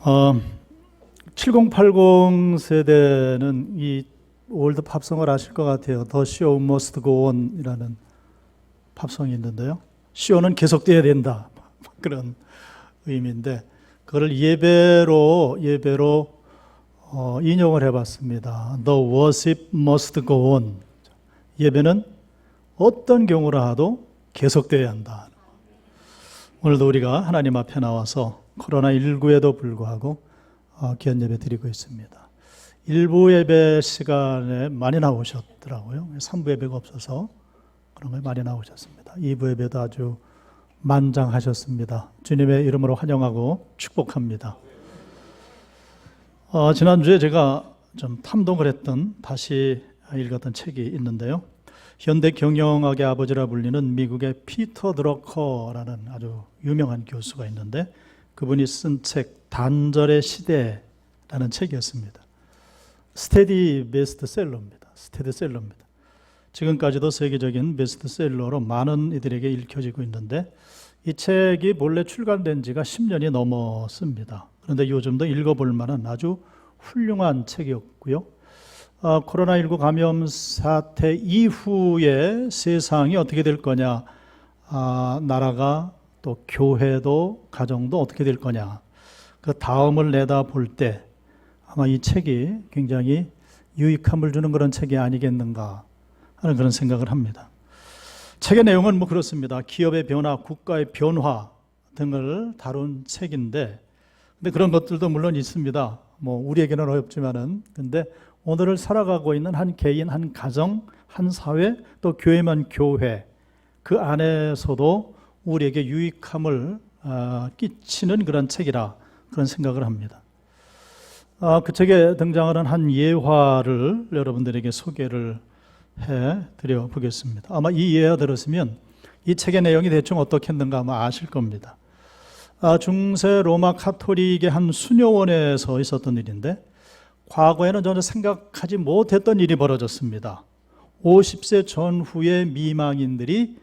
어, 7080 세대는 이 올드 팝송을 아실 것 같아요. The Show Must Go On이라는 팝송이 있는데요. 쇼는 계속돼야 된다. 그런 의미인데 그걸 예배로 인용을 해봤습니다. The worship must go on. 예배는 어떤 경우라도 계속돼야 한다. 오늘도 우리가 하나님 앞에 나와서 코로나19에도 불구하고 귀한 예배 드리고 있습니다. 일부 예배 시간에 많이 나오셨더라고요. 3부 예배가 없어서 그런 걸 많이 나오셨습니다. 2부 예배도 아주 만장하셨습니다. 주님의 이름으로 환영하고 축복합니다. 지난주에 제가 좀 탐독을 했던, 다시 읽었던 책이 있는데요. 현대 경영학의 아버지라 불리는 미국의 피터 드러커라는 아주 유명한 교수가 있는데 그분이 쓴 책 단절의 시대라는 책이었습니다. 스테디 베스트셀러입니다. 스테디셀러입니다. 지금까지도 세계적인 베스트셀러로 많은 이들에게 읽혀지고 있는데 이 책이 본래 출간된 지가 10년이 넘었습니다. 그런데 요즘도 읽어볼 만한 아주 훌륭한 책이었고요. 코로나19 감염 사태 이후에 세상이 어떻게 될 거냐, 나라가 또 교회도 가정도 어떻게 될 거냐, 그 다음을 내다볼 때 아마 이 책이 굉장히 유익함을 주는 그런 책이 아니겠는가 하는 그런 생각을 합니다. 책의 내용은 그렇습니다. 기업의 변화, 국가의 변화 등을 다룬 책인데, 근데 그런 것들도 물론 있습니다. 우리에게는 어렵지만은, 근데 오늘을 살아가고 있는 한 개인, 한 가정, 한 사회, 또 교회만 교회, 그 안에서도 우리에게 유익함을 끼치는 그런 책이라 그런 생각을 합니다. 그 책에 등장하는 한 예화를 여러분들에게 소개를 해드려 보겠습니다. 아마 이 예화 들었으면 이 책의 내용이 대충 어떻겠는가 아마 아실 겁니다. 중세 로마 카톨릭의 한 수녀원에서 있었던 일인데 과거에는 전혀 생각하지 못했던 일이 벌어졌습니다. 50세 전후의 미망인들이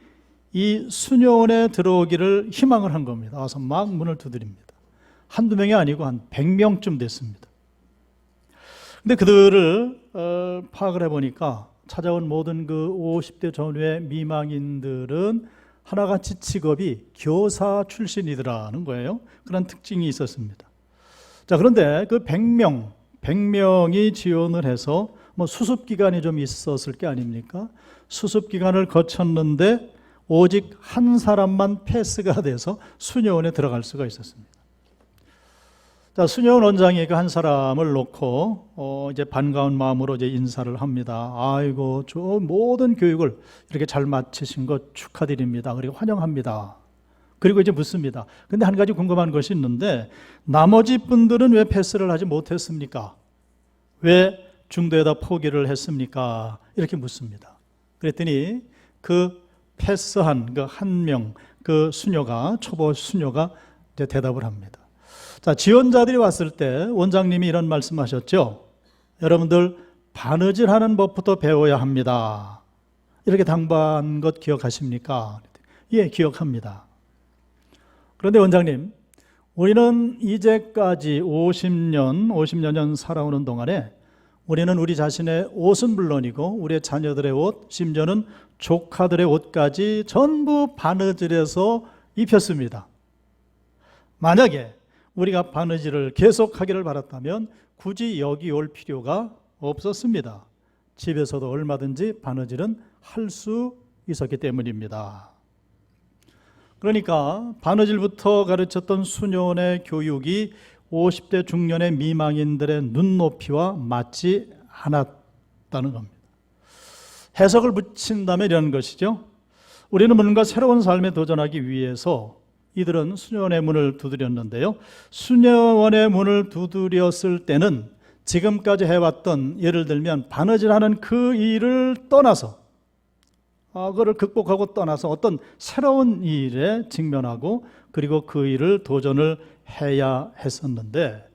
이 수녀원에 들어오기를 희망을 한 겁니다. 와서 막 문을 두드립니다. 한두 명이 아니고 한 100명쯤 됐습니다. 근데 그들을 파악을 해보니까 찾아온 모든 그 50대 전후의 미망인들은 하나같이 직업이 교사 출신이더라는 거예요. 그런 특징이 있었습니다. 자, 그런데 그 100명이 지원을 해서 수습기간이 좀 있었을 게 아닙니까? 수습기간을 거쳤는데 오직 한 사람만 패스가 돼서 수녀원에 들어갈 수가 있었습니다. 자, 수녀원 원장이 그 한 사람을 놓고 이제 반가운 마음으로 이제 인사를 합니다. 아이고, 저 모든 교육을 이렇게 잘 마치신 것 축하드립니다. 그리고 환영합니다. 그리고 이제 묻습니다. 근데 한 가지 궁금한 것이 있는데 나머지 분들은 왜 패스를 하지 못했습니까? 왜 중도에다 포기를 했습니까? 이렇게 묻습니다. 그랬더니 그 패스한 그 한 명, 그 수녀가, 초보 수녀가 이제 대답을 합니다. 자, 지원자들이 왔을 때 원장님이 이런 말씀하셨죠. 여러분들 바느질하는 법부터 배워야 합니다. 이렇게 당부한 것 기억하십니까? 예, 기억합니다. 그런데 원장님, 우리는 이제까지 50여 년 살아오는 동안에 우리는 우리 자신의 옷은 물론이고 우리의 자녀들의 옷, 심지어는 조카들의 옷까지 전부 바느질해서 입혔습니다. 만약에 우리가 바느질을 계속하기를 바랐다면 굳이 여기 올 필요가 없었습니다. 집에서도 얼마든지 바느질은 할 수 있었기 때문입니다. 그러니까 바느질부터 가르쳤던 수녀원의 교육이 50대 중년의 미망인들의 눈높이와 맞지 않았다는 겁니다. 해석을 붙인다면 이런 것이죠. 우리는 뭔가 새로운 삶에 도전하기 위해서 이들은 수녀원의 문을 두드렸는데요. 수녀원의 문을 두드렸을 때는 지금까지 해왔던, 예를 들면 바느질하는 그 일을 떠나서, 그거를 극복하고 떠나서 어떤 새로운 일에 직면하고 그리고 그 일을 도전을 해야 했었는데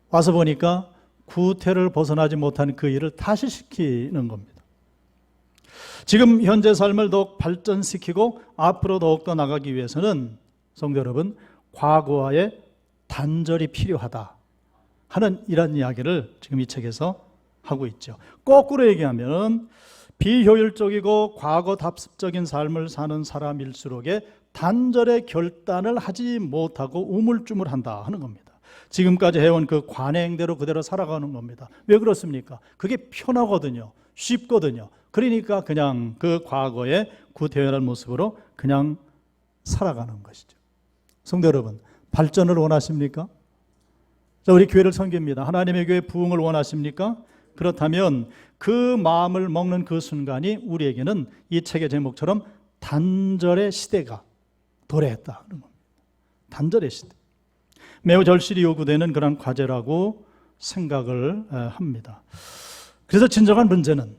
와서 보니까 구태를 벗어나지 못한 그 일을 다시 시키는 겁니다. 지금 현재 삶을 더욱 발전시키고 앞으로 더욱더 나가기 위해서는 성도 여러분, 과거와의 단절이 필요하다. 하는 이런 이야기를 지금 이 책에서 하고 있죠. 거꾸로 얘기하면 비효율적이고 과거 답습적인 삶을 사는 사람일수록에 단절의 결단을 하지 못하고 우물쭈물한다 하는 겁니다. 지금까지 해온 그 관행대로 그대로 살아가는 겁니다. 왜 그렇습니까? 그게 편하거든요. 쉽거든요. 그러니까 그냥 그 과거의 구태연한 모습으로 그냥 살아가는 것이죠. 성도 여러분, 발전을 원하십니까? 자, 우리 교회를 섬깁니다. 하나님의 교회 부흥을 원하십니까? 그렇다면 그 마음을 먹는 그 순간이 우리에게는 이 책의 제목처럼 단절의 시대가 도래했다 하는 겁니다. 단절의 시대. 매우 절실히 요구되는 그런 과제라고 생각을 합니다. 그래서 진정한 문제는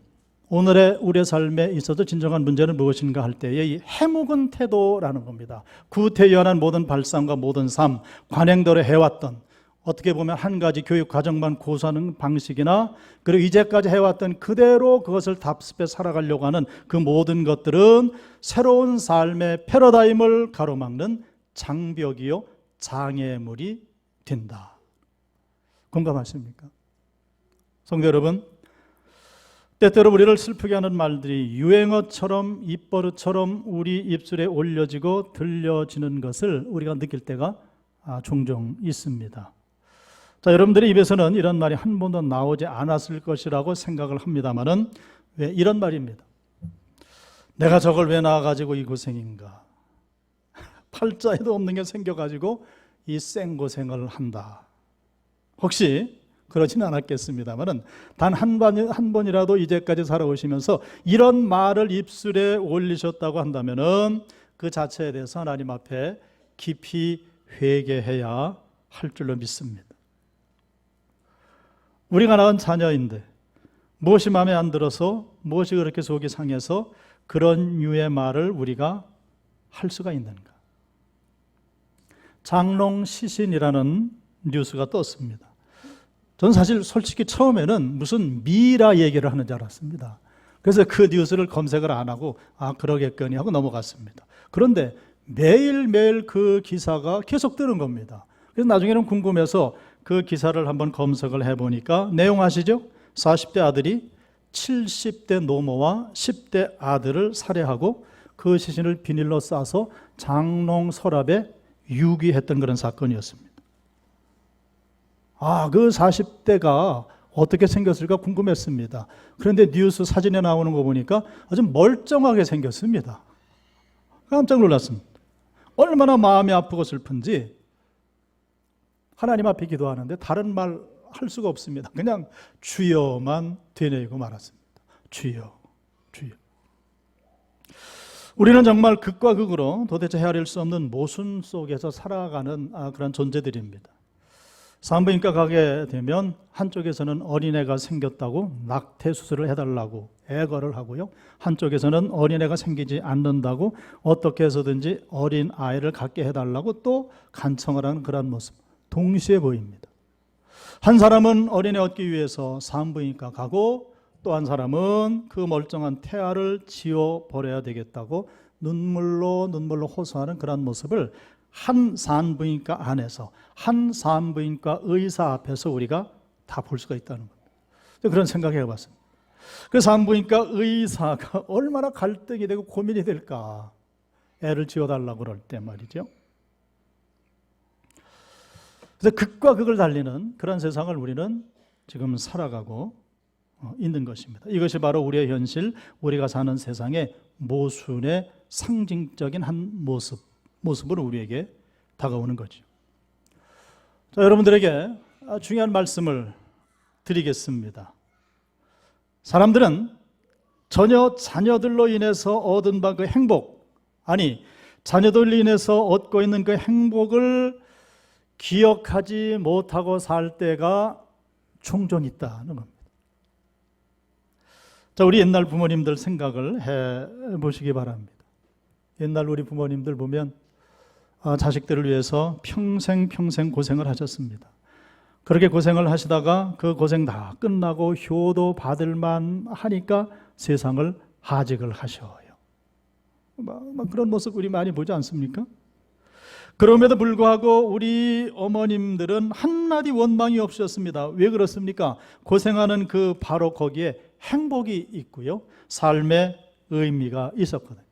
오늘의 우리의 삶에 있어서 진정한 문제는 무엇인가 할 때에 이 해묵은 태도라는 겁니다. 구태연한 모든 발상과 모든 삶, 관행대로 해왔던 어떻게 보면 한 가지 교육 과정만 고수하는 방식이나 그리고 이제까지 해왔던 그대로 그것을 답습해 살아가려고 하는 그 모든 것들은 새로운 삶의 패러다임을 가로막는 장벽이요 장애물이 된다. 공감하십니까? 성도 여러분, 때때로 우리를 슬프게 하는 말들이 유행어처럼 입버릇처럼 우리 입술에 올려지고 들려지는 것을 우리가 느낄 때가 종종 있습니다. 자, 여러분들의 입에서는 이런 말이 한 번도 나오지 않았을 것이라고 생각을 합니다만은 왜 이런 말입니다. 내가 저걸 왜 낳아가지고 이 고생인가. 팔자에도 없는 게 생겨가지고 이 생고생을 한다. 혹시 그러진 않았겠습니다만은 단 한 번이라도 이제까지 살아오시면서 이런 말을 입술에 올리셨다고 한다면은 그 자체에 대해서 하나님 앞에 깊이 회개해야 할 줄로 믿습니다. 우리가 낳은 자녀인데 무엇이 마음에 안 들어서 무엇이 그렇게 속이 상해서 그런 류의 말을 우리가 할 수가 있는가? 장롱 시신이라는 뉴스가 떴습니다. 전 사실 솔직히 처음에는 무슨 미라 얘기를 하는 줄 알았습니다. 그래서 그 뉴스를 검색을 안 하고 그러겠거니 하고 넘어갔습니다. 그런데 매일매일 그 기사가 계속 뜨는 겁니다. 그래서 나중에는 궁금해서 그 기사를 한번 검색을 해보니까 내용 아시죠? 40대 아들이 70대 노모와 10대 아들을 살해하고 그 시신을 비닐로 싸서 장롱 서랍에 유기했던 그런 사건이었습니다. 그 40대가 어떻게 생겼을까 궁금했습니다. 그런데 뉴스 사진에 나오는 거 보니까 아주 멀쩡하게 생겼습니다. 깜짝 놀랐습니다. 얼마나 마음이 아프고 슬픈지 하나님 앞에 기도하는데 다른 말 할 수가 없습니다. 그냥 주여만 되뇌이고 말았습니다. 주여, 주여. 우리는 정말 극과 극으로 도대체 헤아릴 수 없는 모순 속에서 살아가는 그런 존재들입니다. 산부인과 가게 되면 한쪽에서는 어린애가 생겼다고 낙태 수술을 해달라고 애걸을 하고요. 한쪽에서는 어린애가 생기지 않는다고 어떻게 해서든지 어린 아이를 갖게 해달라고 또 간청을 하는 그런 모습 동시에 보입니다. 한 사람은 어린애 얻기 위해서 산부인과 가고 또 한 사람은 그 멀쩡한 태아를 지워버려야 되겠다고 눈물로 호소하는 그런 모습을 한 산부인과 안에서 한 산부인과 의사 앞에서 우리가 다 볼 수가 있다는 겁니다. 그런 생각을 해봤습니다. 그 산부인과 의사가 얼마나 갈등이 되고 고민이 될까. 애를 지워달라고 그럴 때 말이죠. 그래서 극과 극을 달리는 그런 세상을 우리는 지금 살아가고 있는 것입니다. 이것이 바로 우리의 현실, 우리가 사는 세상의 모순의 상징적인 한 모습으로 우리에게 다가오는 거죠. 자, 여러분들에게 중요한 말씀을 드리겠습니다. 사람들은 전혀 자녀들로 인해서 얻은 바 그 행복, 자녀들로 인해서 얻고 있는 그 행복을 기억하지 못하고 살 때가 종종 있다는 겁니다. 자, 우리 옛날 부모님들 생각을 해보시기 바랍니다. 옛날 우리 부모님들 보면 자식들을 위해서 평생 고생을 하셨습니다. 그렇게 고생을 하시다가 그 고생 다 끝나고 효도 받을만 하니까 세상을 하직을 하셔요. 그런 모습 우리 많이 보지 않습니까? 그럼에도 불구하고 우리 어머님들은 한마디 원망이 없으셨습니다. 왜 그렇습니까? 고생하는 그 바로 거기에 행복이 있고요, 삶의 의미가 있었거든요.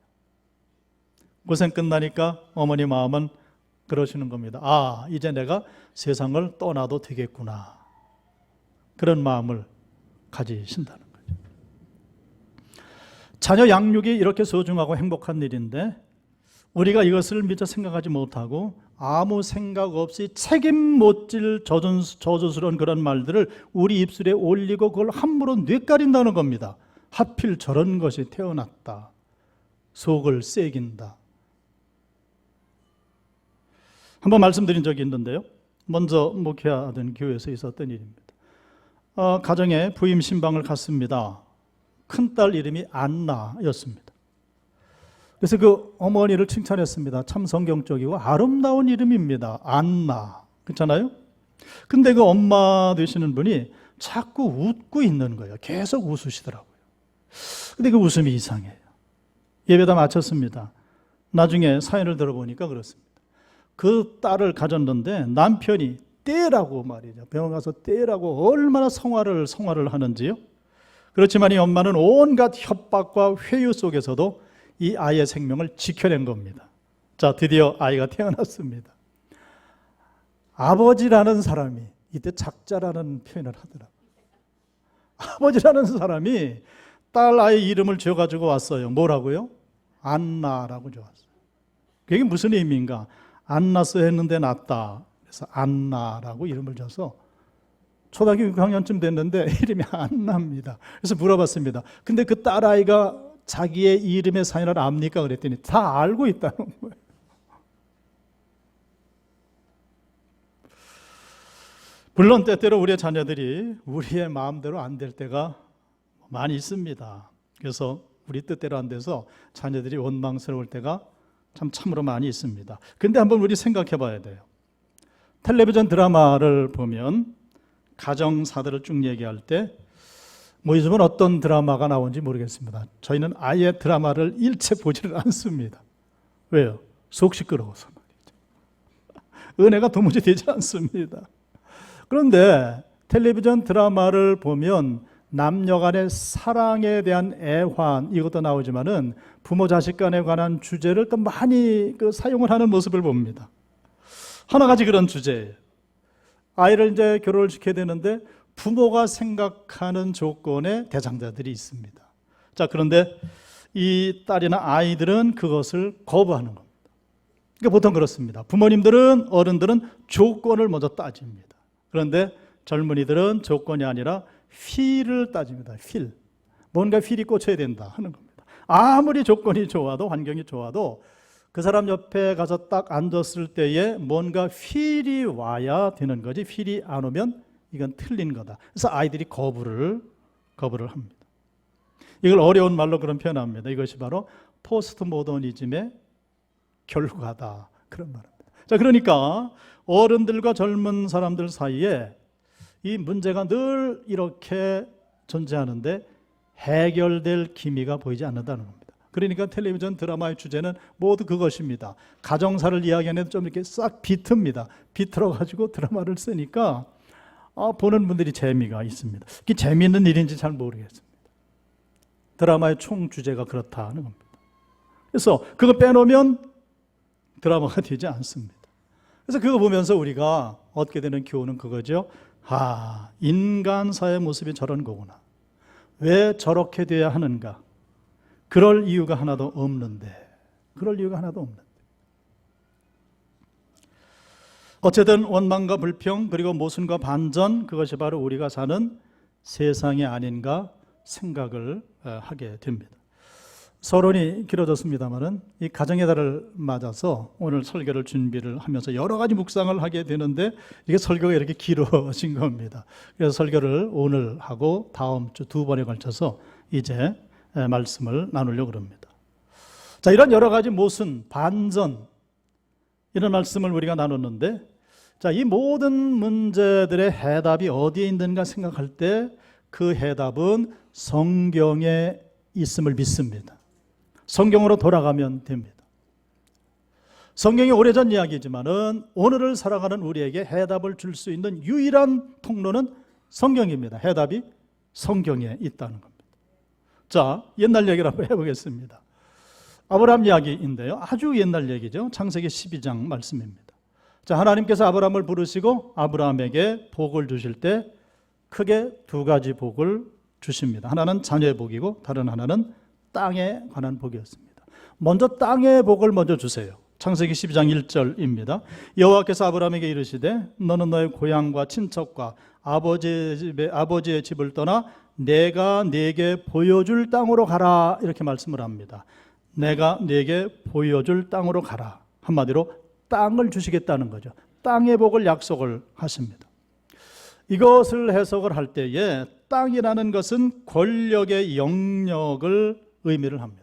고생 끝나니까 어머니 마음은 그러시는 겁니다. 아, 이제 내가 세상을 떠나도 되겠구나. 그런 마음을 가지신다는 거죠. 자녀 양육이 이렇게 소중하고 행복한 일인데 우리가 이것을 미처 생각하지 못하고 아무 생각 없이 책임 못질 저주스러운 그런 말들을 우리 입술에 올리고 그걸 함부로 뇌까린다는 겁니다. 하필 저런 것이 태어났다. 속을 새긴다. 한번 말씀드린 적이 있는데요. 먼저 목회하던 교회에서 있었던 일입니다. 가정에 부임 신방을 갔습니다. 큰딸 이름이 안나였습니다. 그래서 그 어머니를 칭찬했습니다. 참 성경적이고 아름다운 이름입니다. 안나. 그렇잖아요? 근데 그 엄마 되시는 분이 자꾸 웃고 있는 거예요. 계속 웃으시더라고요. 근데 그 웃음이 이상해요. 예배 다 마쳤습니다. 나중에 사연을 들어보니까 그렇습니다. 그 딸을 가졌는데 남편이 떼라고 말이죠. 병원 가서 떼라고 얼마나 성화를 하는지요. 그렇지만 이 엄마는 온갖 협박과 회유 속에서도 이 아이의 생명을 지켜낸 겁니다. 자, 드디어 아이가 태어났습니다. 아버지라는 사람이, 이때 작자라는 표현을 하더라고요. 아버지라는 사람이 딸 아이 이름을 지어가지고 왔어요. 뭐라고요? 안나라고 지어왔어요. 그게 무슨 의미인가? 안 났어 했는데 났다. 그래서 안나라고 이름을 줘서 초등학교 6학년쯤 됐는데 이름이 안나입니다. 그래서 물어봤습니다. 근데 그 딸아이가 자기의 이름의 사연을 압니까? 그랬더니 다 알고 있다는 거예요. 물론 때때로 우리의 자녀들이 우리의 마음대로 안 될 때가 많이 있습니다. 그래서 우리 뜻대로 안 돼서 자녀들이 원망스러울 때가 참으로 많이 있습니다. 근데 한번 우리 생각해 봐야 돼요. 텔레비전 드라마를 보면 가정사들을 쭉 얘기할 때 요즘은 어떤 드라마가 나오는지 모르겠습니다. 저희는 아예 드라마를 일체 보지를 않습니다. 왜요? 속 시끄러워서 말이죠. 은혜가 도무지 되지 않습니다. 그런데 텔레비전 드라마를 보면 남녀 간의 사랑에 대한 애환, 이것도 나오지만은 부모 자식 간에 관한 주제를 또 많이 사용을 하는 모습을 봅니다. 하나같이 그런 주제예요. 아이를 이제 결혼을 시켜야 되는데 부모가 생각하는 조건의 대상자들이 있습니다. 자, 그런데 이 딸이나 아이들은 그것을 거부하는 겁니다. 그러니까 보통 그렇습니다. 부모님들은, 어른들은 조건을 먼저 따집니다. 그런데 젊은이들은 조건이 아니라 필을 따집니다. 필. 뭔가 필이 꽂혀야 된다 하는 겁니다. 아무리 조건이 좋아도, 환경이 좋아도 그 사람 옆에 가서 딱 앉았을 때에 뭔가 필이 와야 되는 거지, 필이 안 오면 이건 틀린 거다. 그래서 아이들이 거부를 합니다. 이걸 어려운 말로 그런 표현합니다. 이것이 바로 포스트 모더니즘의 결과다. 그런 말입니다. 자, 그러니까 어른들과 젊은 사람들 사이에 이 문제가 늘 이렇게 존재하는데 해결될 기미가 보이지 않는다는 겁니다. 그러니까 텔레비전 드라마의 주제는 모두 그것입니다. 가정사를 이야기하는 좀 이렇게 싹 비틉니다. 비틀어가지고 드라마를 쓰니까 보는 분들이 재미가 있습니다. 그게 재미있는 일인지 잘 모르겠습니다. 드라마의 총 주제가 그렇다는 겁니다. 그래서 그거 빼놓으면 드라마가 되지 않습니다. 그래서 그거 보면서 우리가 얻게 되는 교훈은 그거죠. 인간사의 모습이 저런 거구나. 왜 저렇게 돼야 하는가? 그럴 이유가 하나도 없는데. 어쨌든 원망과 불평, 그리고 모순과 반전, 그것이 바로 우리가 사는 세상이 아닌가 생각을 하게 됩니다. 서론이 길어졌습니다만은 이 가정의 달을 맞아서 오늘 설교를 준비를 하면서 여러 가지 묵상을 하게 되는데 이게 설교가 이렇게 길어진 겁니다. 그래서 설교를 오늘 하고 다음 주 2번에 걸쳐서 이제 말씀을 나누려고 합니다. 자, 이런 여러 가지 모순, 반전, 이런 말씀을 우리가 나눴는데, 자, 이 모든 문제들의 해답이 어디에 있는가 생각할 때 그 해답은 성경에 있음을 믿습니다. 성경으로 돌아가면 됩니다. 성경이 오래전 이야기지만은 오늘을 살아가는 우리에게 해답을 줄 수 있는 유일한 통로는 성경입니다. 해답이 성경에 있다는 겁니다. 자, 옛날 얘기를 한번 해보겠습니다. 아브라함 이야기인데요. 아주 옛날 얘기죠. 창세기 12장 말씀입니다. 자, 하나님께서 아브라함을 부르시고 아브라함에게 복을 주실 때 크게 두 가지 복을 주십니다. 하나는 자녀의 복이고 다른 하나는 땅에 관한 복이었습니다. 먼저 땅의 복을 먼저 주세요. 창세기 12장 1절입니다. 여호와께서 아브라함에게 이르시되 너는 너의 고향과 친척과 아버지의 집을 떠나 내가 네게 보여줄 땅으로 가라, 이렇게 말씀을 합니다. 내가 네게 보여줄 땅으로 가라. 한마디로 땅을 주시겠다는 거죠. 땅의 복을 약속을 하십니다. 이것을 해석을 할 때에 땅이라는 것은 권력의 영역을 의미를 합니다.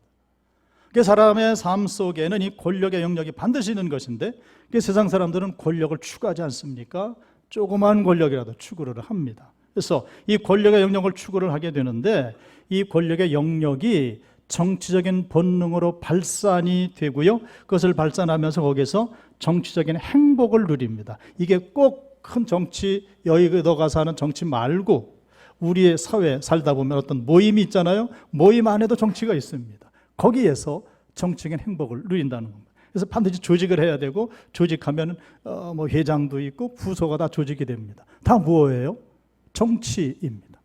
사람의 삶 속에는 이 권력의 영역이 반드시 있는 것인데 세상 사람들은 권력을 추구하지 않습니까? 조그만 권력이라도 추구를 합니다. 그래서 이 권력의 영역을 추구를 하게 되는데 이 권력의 영역이 정치적인 본능으로 발산이 되고요. 그것을 발산하면서 거기서 정치적인 행복을 누립니다. 이게 꼭 큰 정치, 여의도 가서 하는 정치 말고 우리의 사회 살다 보면 어떤 모임이 있잖아요. 모임 안에도 정치가 있습니다. 거기에서 정치적인 행복을 누린다는 겁니다. 그래서 반드시 조직을 해야 되고 조직하면 뭐 회장도 있고 부서가 다 조직이 됩니다. 다 뭐예요? 정치입니다.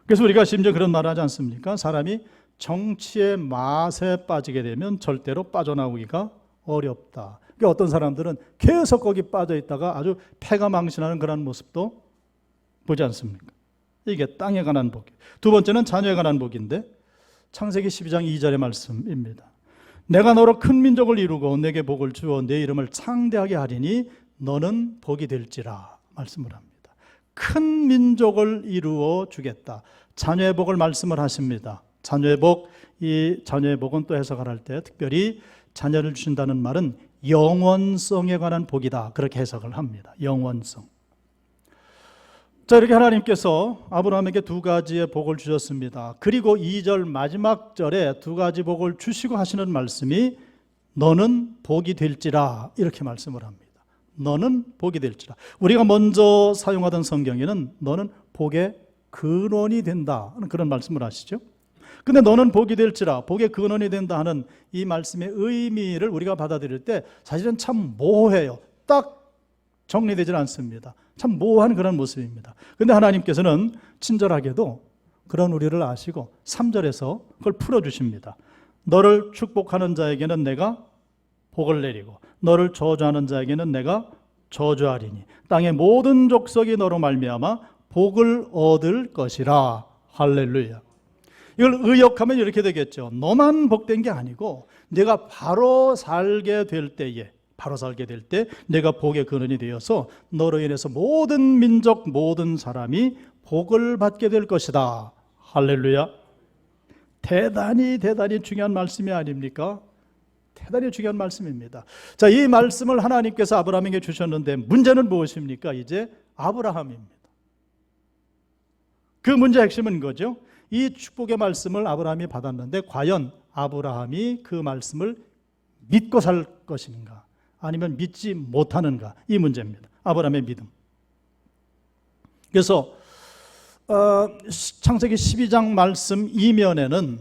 그래서 우리가 심지어 그런 말을 하지 않습니까? 사람이 정치의 맛에 빠지게 되면 절대로 빠져나오기가 어렵다. 그러니까 어떤 사람들은 계속 거기 빠져 있다가 아주 패가 망신하는 그런 모습도 보지 않습니까? 이게 땅에 관한 복이에요. 두 번째는 자녀에 관한 복인데 창세기 12장 2절의 말씀입니다. 내가 너로 큰 민족을 이루고 내게 복을 주어 내 이름을 창대하게 하리니 너는 복이 될지라 말씀을 합니다. 큰 민족을 이루어 주겠다. 자녀의 복을 말씀을 하십니다. 자녀의 복, 이 자녀의 복은 또 해석을 할 때 특별히 자녀를 주신다는 말은 영원성에 관한 복이다, 그렇게 해석을 합니다. 영원성. 자, 이렇게 하나님께서 아브라함에게 두 가지의 복을 주셨습니다. 그리고 2절 마지막 절에 두 가지 복을 주시고 하시는 말씀이 너는 복이 될지라, 이렇게 말씀을 합니다. 너는 복이 될지라. 우리가 먼저 사용하던 성경에는 너는 복의 근원이 된다 하는 그런 말씀을 하시죠. 근데 너는 복이 될지라, 복의 근원이 된다 하는 이 말씀의 의미를 우리가 받아들일 때 사실은 참 모호해요. 딱 정리되질 않습니다. 참 모호한 그런 모습입니다. 그런데 하나님께서는 친절하게도 그런 우리를 아시고 3절에서 그걸 풀어주십니다. 너를 축복하는 자에게는 내가 복을 내리고 너를 저주하는 자에게는 내가 저주하리니 땅의 모든 족속이 너로 말미암아 복을 얻을 것이라. 할렐루야. 이걸 의역하면 이렇게 되겠죠. 너만 복된 게 아니고 내가 바로 살게 될 때에, 바로 살게 될 때 내가 복의 근원이 되어서 너로 인해서 모든 민족, 모든 사람이 복을 받게 될 것이다. 할렐루야. 대단히 중요한 말씀이 아닙니까? 대단히 중요한 말씀입니다. 자, 이 말씀을 하나님께서 아브라함에게 주셨는데 문제는 무엇입니까? 이제 아브라함입니다. 그 문제의 핵심은 거죠. 이 축복의 말씀을 아브라함이 받았는데 과연 아브라함이 그 말씀을 믿고 살 것인가 아니면 믿지 못하는가, 이 문제입니다. 아브라함의 믿음. 그래서 창세기 12장 말씀 이면에는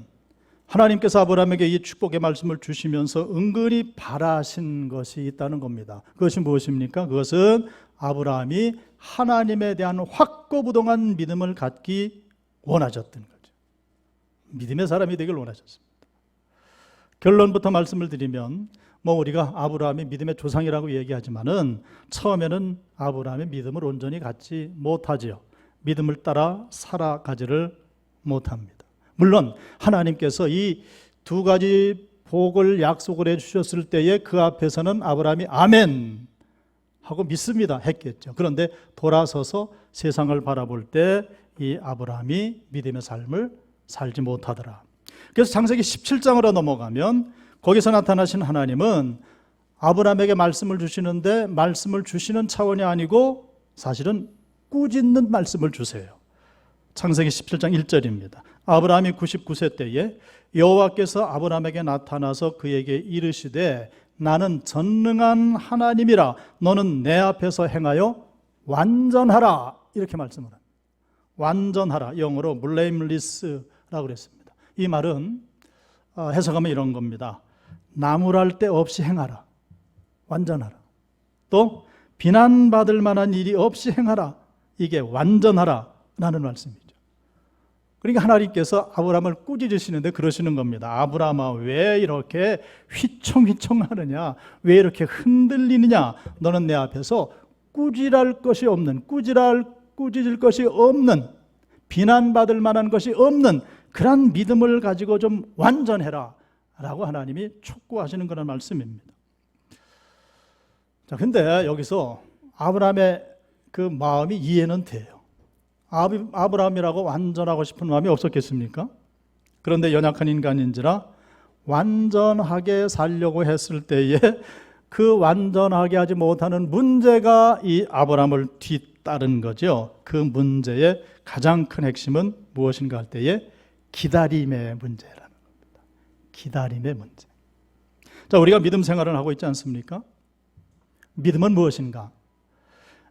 하나님께서 아브라함에게 이 축복의 말씀을 주시면서 은근히 바라신 것이 있다는 겁니다. 그것이 무엇입니까? 그것은 아브라함이 하나님에 대한 확고부동한 믿음을 갖기 원하셨던 거죠. 믿음의 사람이 되길 원하셨습니다. 결론부터 말씀을 드리면 우리가 아브라함이 믿음의 조상이라고 얘기하지만은 처음에는 아브라함의 믿음을 온전히 갖지 못하지요. 믿음을 따라 살아가지를 못합니다. 물론 하나님께서 이 두 가지 복을 약속을 해주셨을 때에 그 앞에서는 아브라함이 아멘 하고 믿습니다 했겠죠. 그런데 돌아서서 세상을 바라볼 때 이 아브라함이 믿음의 삶을 살지 못하더라. 그래서 창세기 17장으로 넘어가면 거기서 나타나신 하나님은 아브라함에게 말씀을 주시는데 말씀을 주시는 차원이 아니고 사실은 꾸짖는 말씀을 주세요. 창세기 17장 1절입니다. 아브라함이 99세 때에 여호와께서 아브라함에게 나타나서 그에게 이르시되 나는 전능한 하나님이라 너는 내 앞에서 행하여 완전하라 이렇게 말씀을 합니다. 완전하라, 영어로 blameless라고 그랬습니다. 이 말은 해석하면 이런 겁니다. 나무랄 데 없이 행하라, 완전하라. 또 비난받을 만한 일이 없이 행하라, 이게 완전하라 라는 말씀이죠. 그러니까 하나님께서 아브라함을 꾸짖으시는데 그러시는 겁니다. 아브라함아, 왜 이렇게 휘청휘청하느냐, 왜 이렇게 흔들리느냐, 너는 내 앞에서 꾸짖을 것이 없는, 꾸짖을 것이 없는, 비난받을 만한 것이 없는 그런 믿음을 가지고 좀 완전해라 라고 하나님이 촉구하시는 그런 말씀입니다. 자, 근데 여기서 아브라함의 그 마음이 이해는 돼요. 아브라함이라고 완전하고 싶은 마음이 없었겠습니까? 그런데 연약한 인간인지라 완전하게 살려고 했을 때에 그 완전하게 하지 못하는 문제가 이 아브라함을 뒤따른 거죠. 그 문제의 가장 큰 핵심은 무엇인가 할 때에 기다림의 문제라는 겁니다. 기다림의 문제. 자, 우리가 믿음 생활을 하고 있지 않습니까? 믿음은 무엇인가?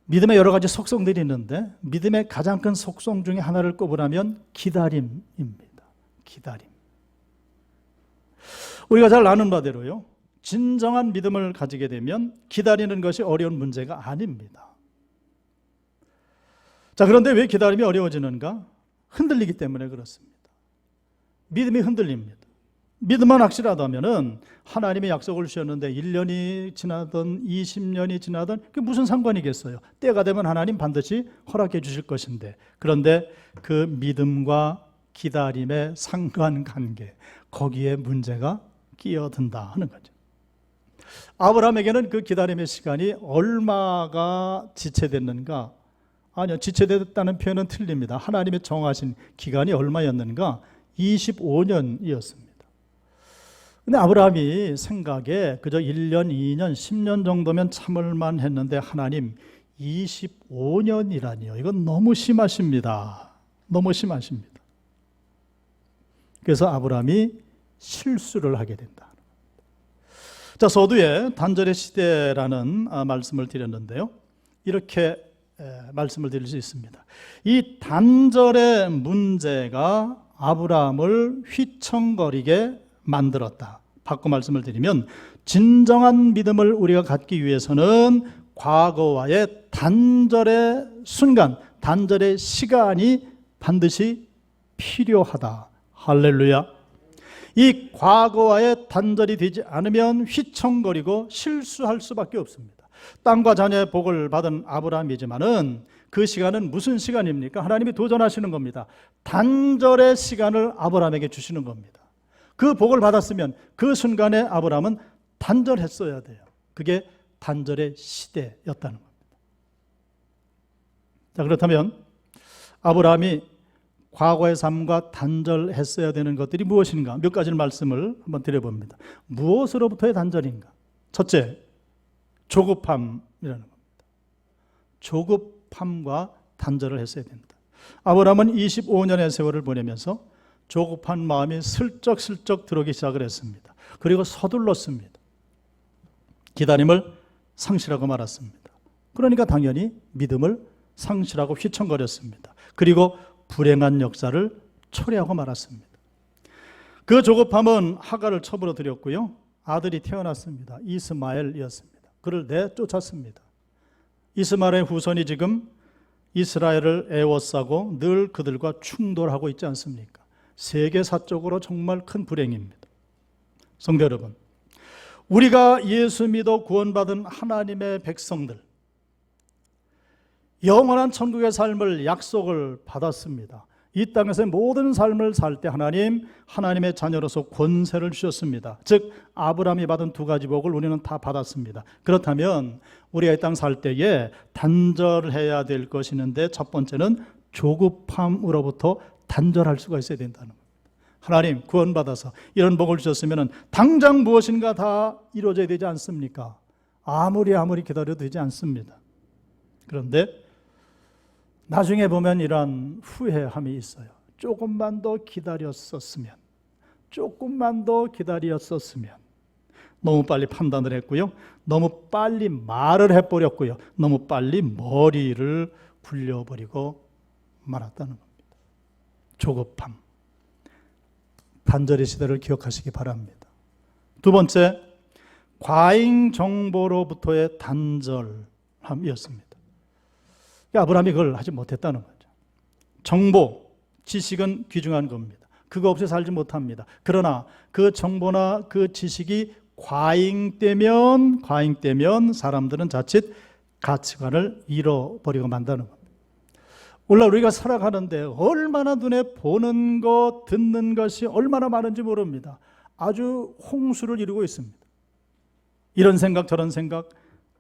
믿음의 여러 가지 속성들이 있는데 믿음의 가장 큰 속성 중에 하나를 꼽으라면 기다림입니다. 기다림. 우리가 잘 아는 바대로요, 진정한 믿음을 가지게 되면 기다리는 것이 어려운 문제가 아닙니다. 자, 그런데 왜 기다림이 어려워지는가? 흔들리기 때문에 그렇습니다. 믿음이 흔들립니다. 믿음만 확실하다면 하나님의 약속을 주셨는데 1년이 지나든 20년이 지나든 그게 무슨 상관이겠어요? 때가 되면 하나님 반드시 허락해 주실 것인데, 그런데 그 믿음과 기다림의 상관관계, 거기에 문제가 끼어든다 하는 거죠. 아브라함에게는 그 기다림의 시간이 얼마가 지체됐는가? 아니요, 지체됐다는 표현은 틀립니다. 하나님의 정하신 기간이 얼마였는가? 25년이었습니다. 근데 아브라함이 생각에 그저 1년, 2년, 10년 정도면 참을만 했는데 하나님 25년이라니요. 이건 너무 심하십니다. 너무 심하십니다. 그래서 아브라함이 실수를 하게 된다. 자, 서두에 단절의 시대라는 말씀을 드렸는데요. 이렇게 말씀을 드릴 수 있습니다. 이 단절의 문제가 아브라함을 휘청거리게 만들었다. 바꿔 말씀을 드리면 진정한 믿음을 우리가 갖기 위해서는 과거와의 단절의 순간, 단절의 시간이 반드시 필요하다. 할렐루야. 이 과거와의 단절이 되지 않으면 휘청거리고 실수할 수밖에 없습니다. 땅과 자녀의 복을 받은 아브라함이지만은 그 시간은 무슨 시간입니까? 하나님이 도전하시는 겁니다. 단절의 시간을 아브라함에게 주시는 겁니다. 그 복을 받았으면 그 순간에 아브라함은 단절했어야 돼요. 그게 단절의 시대였다는 겁니다. 자, 그렇다면 아브라함이 과거의 삶과 단절했어야 되는 것들이 무엇인가? 몇 가지 말씀을 한번 드려봅니다. 무엇으로부터의 단절인가? 첫째, 조급함이라는 겁니다. 조급함과 단절을 했어야 된다. 아브라함은 25년의 세월을 보내면서 조급한 마음이 슬쩍슬쩍 들어오기 시작을 했습니다. 그리고 서둘렀습니다. 기다림을 상실하고 말았습니다. 그러니까 당연히 믿음을 상실하고 휘청거렸습니다. 그리고 불행한 역사를 초래하고 말았습니다. 그 조급함은 하갈을 첩으로 들였고요. 아들이 태어났습니다. 이스마엘이었습니다. 그를 내쫓았습니다. 이스마엘의 후손이 지금 이스라엘을 애워싸고 늘 그들과 충돌하고 있지 않습니까? 세계사적으로 정말 큰 불행입니다. 성도 여러분, 우리가 예수 믿어 구원받은 하나님의 백성들, 영원한 천국의 삶을 약속을 받았습니다. 이 땅에서의 모든 삶을 살 때 하나님의 자녀로서 권세를 주셨습니다. 즉 아브라함이 받은 두 가지 복을 우리는 다 받았습니다. 그렇다면 우리가 이 땅 살 때에 단절해야 될 것이 있는데 첫 번째는 조급함으로부터 단절할 수가 있어야 된다는 겁니다. 하나님 구원받아서 이런 복을 주셨으면 당장 무엇인가 다 이루어져야 되지 않습니까? 아무리 기다려도 되지 않습니다. 그런데 나중에 보면 이러한 후회함이 있어요. 조금만 더 기다렸었으면, 조금만 더 기다렸었으면. 너무 빨리 판단을 했고요. 너무 빨리 말을 해버렸고요. 너무 빨리 머리를 굴려버리고 말았다는 겁니다. 조급함. 단절의 시대를 기억하시기 바랍니다. 두 번째, 과잉 정보로부터의 단절함이었습니다. 아브라함이 그걸 하지 못했다는 거죠. 정보, 지식은 귀중한 겁니다. 그거 없이 살지 못합니다. 그러나 그 정보나 그 지식이 과잉되면 사람들은 자칫 가치관을 잃어버리고 만다는 겁니다. 오늘날 우리가 살아가는데 얼마나 눈에 보는 것, 듣는 것이 얼마나 많은지 모릅니다. 아주 홍수를 이루고 있습니다. 이런 생각 저런 생각,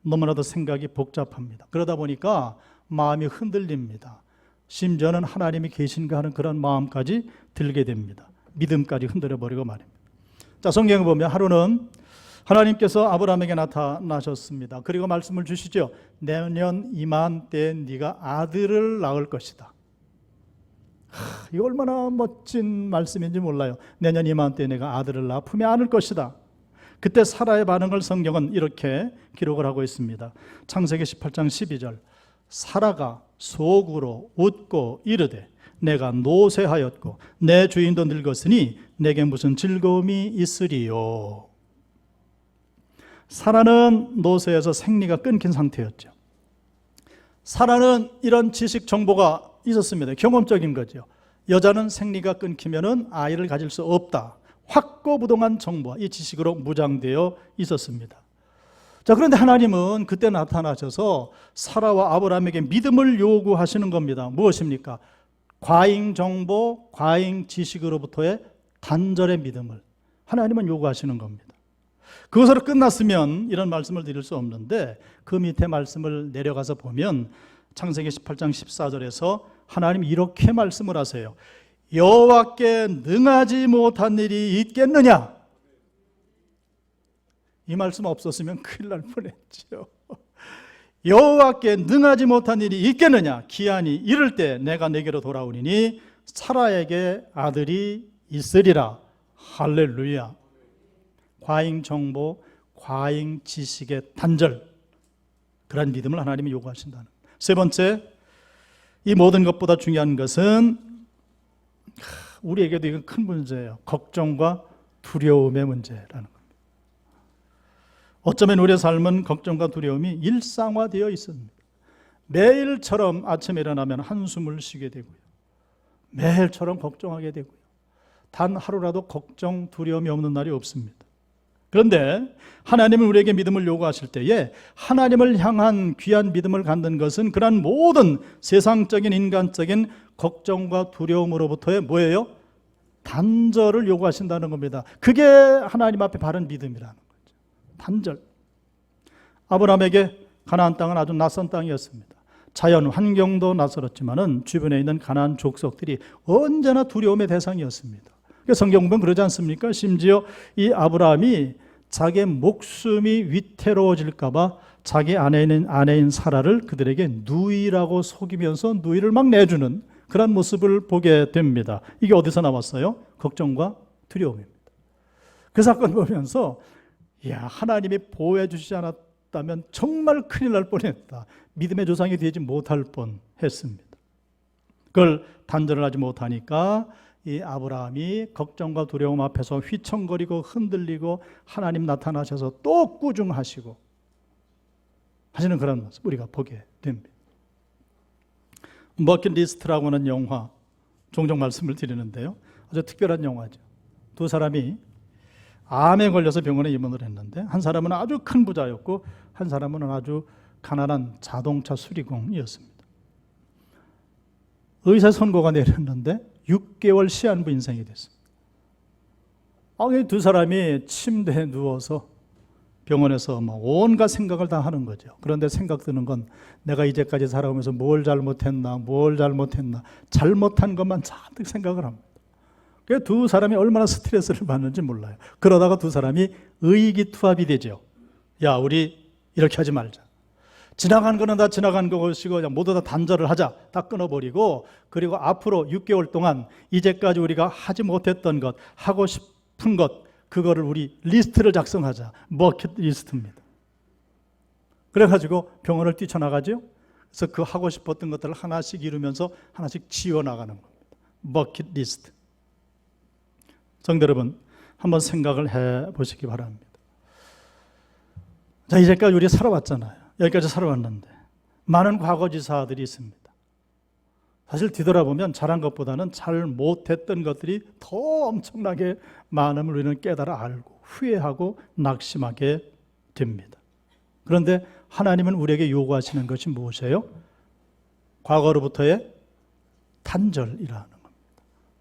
너무나도 생각이 복잡합니다. 그러다 보니까 마음이 흔들립니다. 심지어는 하나님이 계신가 하는 그런 마음까지 들게 됩니다. 믿음까지 흔들어버리고 말입니다. 자, 성경에 보면 하루는 하나님께서 아브라함에게 나타나셨습니다. 그리고 말씀을 주시죠. 내년 이맘때에 네가 아들을 낳을 것이다. 이거 얼마나 멋진 말씀인지 몰라요. 내년 이맘때에 내가 아들을 낳아 품에 안을 것이다. 그때 사라의 반응을 성경은 이렇게 기록을 하고 있습니다. 창세기 18장 12절. 사라가 속으로 웃고 이르되 내가 노쇠하였고 내 주인도 늙었으니 내게 무슨 즐거움이 있으리요. 사라는 노쇠에서 생리가 끊긴 상태였죠. 사라는 이런 지식 정보가 있었습니다. 경험적인 거죠. 여자는 생리가 끊기면은 아이를 가질 수 없다. 확고부동한 정보와 이 지식으로 무장되어 있었습니다. 자, 그런데 하나님은 그때 나타나셔서 사라와 아브라함에게 믿음을 요구하시는 겁니다. 무엇입니까? 과잉 정보, 과잉 지식으로부터의 단절의 믿음을 하나님은 요구하시는 겁니다. 그것으로 끝났으면 이런 말씀을 드릴 수 없는데 그 밑에 말씀을 내려가서 보면 창세기 18장 14절에서 하나님이 이렇게 말씀을 하세요. 여호와께 능하지 못한 일이 있겠느냐? 이 말씀 없었으면 큰일 날 뻔했죠. 여호와께 능하지 못한 일이 있겠느냐? 기한이 이를 때 내가 내게로 돌아오리니 사라에게 아들이 있으리라. 할렐루야. 과잉 정보, 과잉 지식의 단절, 그런 믿음을 하나님이 요구하신다는. 세 번째, 이 모든 것보다 중요한 것은 우리에게도 이건 큰 문제예요. 걱정과 두려움의 문제라는 겁니다. 어쩌면 우리의 삶은 걱정과 두려움이 일상화되어 있습니다. 매일처럼 아침에 일어나면 한숨을 쉬게 되고요. 매일처럼 걱정하게 되고요. 단 하루라도 걱정, 두려움이 없는 날이 없습니다. 그런데 하나님은 우리에게 믿음을 요구하실 때에 하나님을 향한 귀한 믿음을 갖는 것은 그러한 모든 세상적인 인간적인 걱정과 두려움으로부터의 뭐예요? 단절을 요구하신다는 겁니다. 그게 하나님 앞에 바른 믿음이라는 거죠. 단절. 아브라함에게 가나안 땅은 아주 낯선 땅이었습니다. 자연 환경도 낯설었지만은 주변에 있는 가나안 족속들이 언제나 두려움의 대상이었습니다. 성경 보면 그러지 않습니까? 심지어 이 아브라함이 자기의 목숨이 위태로워질까 봐 자기 아내인 사라를 그들에게 누이라고 속이면서 누이를 막 내주는 그런 모습을 보게 됩니다. 이게 어디서 나왔어요? 걱정과 두려움입니다. 그 사건 보면서 하나님이 보호해 주시지 않았다면 정말 큰일 날 뻔했다. 믿음의 조상이 되지 못할 뻔했습니다. 그걸 단절을 하지 못하니까 이 아브라함이 걱정과 두려움 앞에서 휘청거리고 흔들리고 하나님 나타나셔서 또 꾸중하시고 하시는 그런 모습 우리가 보게 됩니다. 버킷리스트라고 하는 영화 종종 말씀을 드리는데요. 아주 특별한 영화죠. 두 사람이 암에 걸려서 병원에 입원을 했는데 한 사람은 아주 큰 부자였고 한 사람은 아주 가난한 자동차 수리공이었습니다. 의사 선고가 내렸는데 6개월 시한부 인생이 됐습니다. 두 사람이 침대에 누워서 병원에서 온갖 생각을 다 하는 거죠. 그런데 생각 드는 건 내가 이제까지 살아오면서 뭘 잘못했나 잘못한 것만 잔뜩 생각을 합니다. 그래서 두 사람이 얼마나 스트레스를 받는지 몰라요. 그러다가 두 사람이 의기투합이 되죠. 우리 이렇게 하지 말자. 지나간 거는 다 지나간 것이고 그냥 모두 다 단절을 하자. 다 끊어버리고 그리고 앞으로 6개월 동안 이제까지 우리가 하지 못했던 것, 하고 싶은 것, 그거를 우리 리스트를 작성하자. 버킷 리스트입니다. 그래가지고 병원을 뛰쳐나가죠. 그래서 그 하고 싶었던 것들을 하나씩 이루면서 하나씩 지워나가는 겁니다. 버킷 리스트. 성도 여러분, 한번 생각을 해보시기 바랍니다. 자, 이제까지 우리 살아왔잖아요. 여기까지 살아왔는데 많은 과거지사들이 있습니다. 사실 뒤돌아보면 잘한 것보다는 잘 못했던 것들이 더 엄청나게 많음을 우리는 깨달아 알고 후회하고 낙심하게 됩니다. 그런데 하나님은 우리에게 요구하시는 것이 무엇이에요? 과거로부터의 단절이라는 겁니다.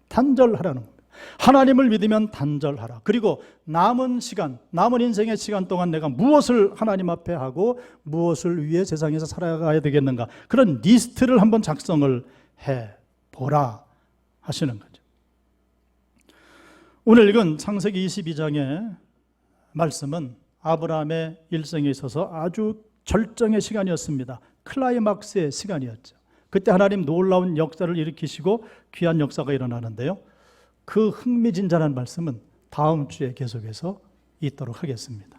단절하라는 겁니다. 하나님을 믿으면 단절하라. 그리고 남은 시간, 남은 인생의 시간 동안 내가 무엇을 하나님 앞에 하고 무엇을 위해 세상에서 살아가야 되겠는가, 그런 리스트를 한번 작성을 해보라 하시는 거죠. 오늘 읽은 창세기 22장의 말씀은 아브라함의 일생에 있어서 아주 절정의 시간이었습니다. 클라이막스의 시간이었죠. 그때 하나님 놀라운 역사를 일으키시고 귀한 역사가 일어나는데요. 그 흥미진진한 말씀은 다음 주에 계속해서 있도록 하겠습니다.